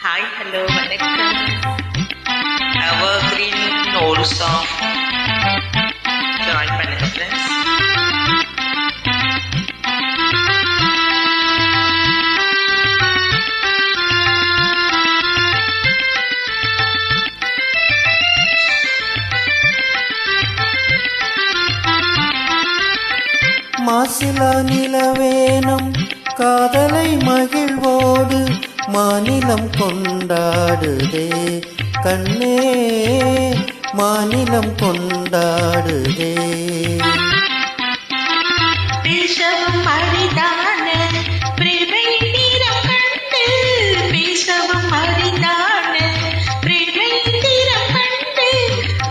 Hi hello வணக்கம். Evergreen volt song join பண்ணுங்க friends. மாசிலா நிலவேனம் காதலை மகிழ்வோடு மாநிலம் கொண்டாடுதே கண்ணே, மாநிலம் கொண்டாடுதே. பேசவும் அரிதான பிரேமை நிறம் கண்டு, பேசவும் அரிதான பிரேமை நிறம் கண்டு,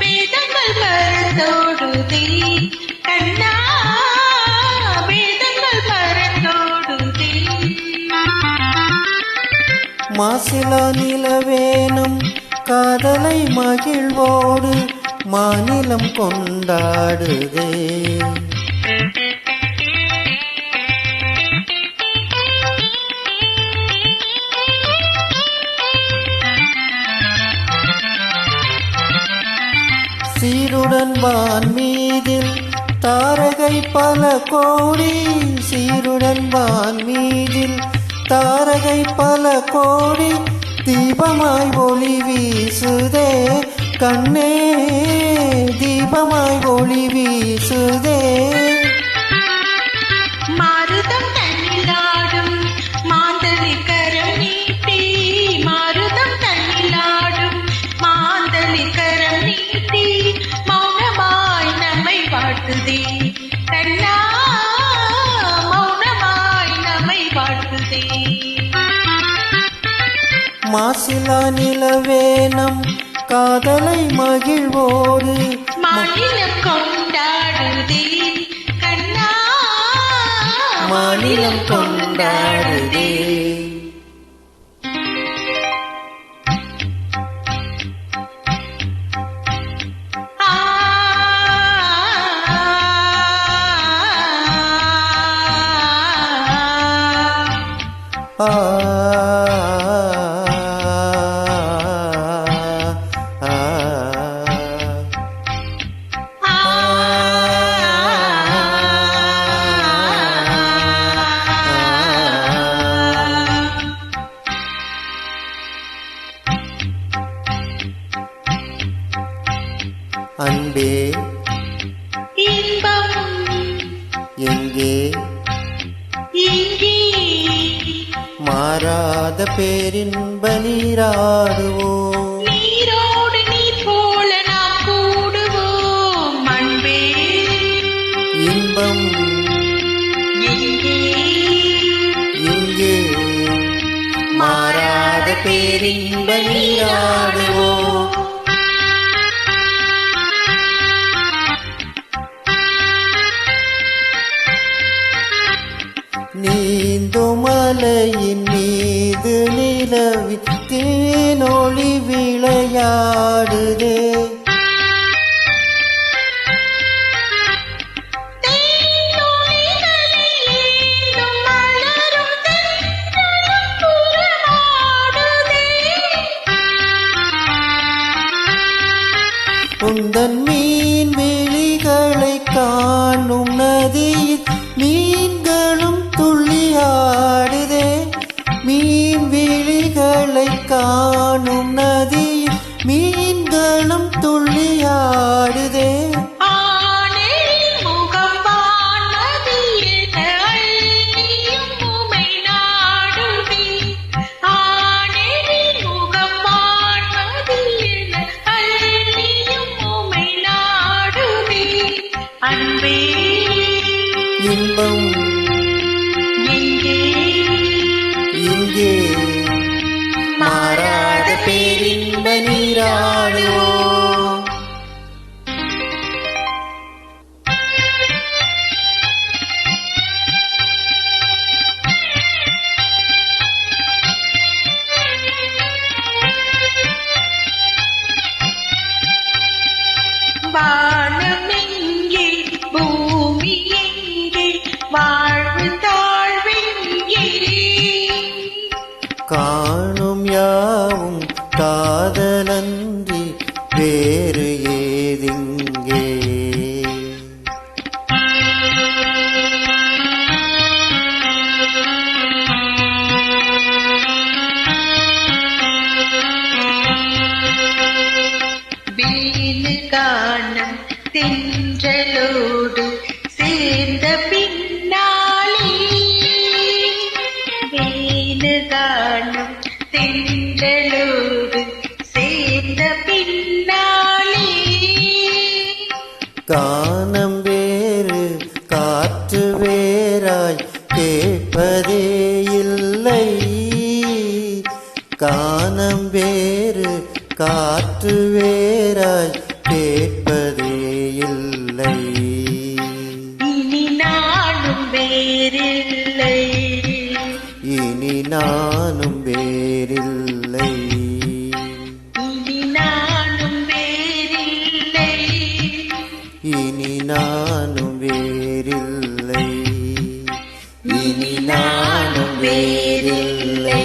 வேதங்கள் மறந்தோடுதே கண்ணா, வேதங்கள் மறந்தோடுதே. மாசிலா நிலவேனம் காதலை மகிழ்வோடு மாநிலம் கொண்டாடுதே. சீருடன் வான் மீதில் தாரகை பல கோடி, சீருடன் வான் மீதில் தாரகை பல கோடி, தீபமாய் ஒளி வீசுதே கண்ணே, தீபமாய் ஒளி வீசுதே. மாருதம் தன்னிலாடும் மாந்தளிக்கரம் நீட்டி, மாருதம் தன்னிலாடும் மாந்தளிக்கரம் நீட்டி, மௌனமாய் நம்மை வாழ்த்துதே கண்ணா, மௌனமாய் நம்மை வாழ்த்துதே. மாசிலா நிலவேனம் காதலை மகிழ்வோடு மாநிலம் கொண்டாடுதே கண்ணா, மாநிலம் கொண்டாடுதே. அன்பே இன்பம் எங்கே இங்கே, மாறாத பேரின்ப நீராடுவோம், நீரோடு நீர் போல நாம் கூடுவோம் அன்பே. இன்பம் எங்கே இங்கே, மாறாத பேரின்ப நீராடுவோம். நீந்தும் மலையின் மீது நிலவி தேனொளி விளையாடுதே, உந்தன் மீன் விழிகளை காணும் நதியில் மீன்களும் துள்ளியாடுதே, மீன் விழிகளை காணும் நதியில் மீன்களும் துள்ளியாடுதே. அன்பே இன்பம் எங்கே இங்கே, மாறாத பேரின்ப நீராடுவோம். வானம் எங்கே பூமி எங்கே, வாழ்வு தாழ்வெங்கே, காணும் யாவும் காதலன்றி வேறு ஏதிங்கே. வீணு காணம் தென்றலோடு சேர்ந்த பின்னாலே, வீணு காணம் தென்றலோடு சேர்ந்த பின்னாலே, கானம் வேறு காற்று வேறாய் கேட்பதே இல்லை. கானம் வேறு காற்று வேறாய் கேட்பதே இல்லை. இனி நானும் வேறில்லை, இனி நானும் வேறில்லை. இனி நானும் வேறில்லை, இனி நானும் வேறில்லை. இனி நானும் வேறில்லை.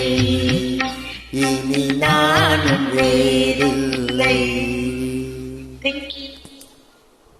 இனி நானும் வேறில்லை.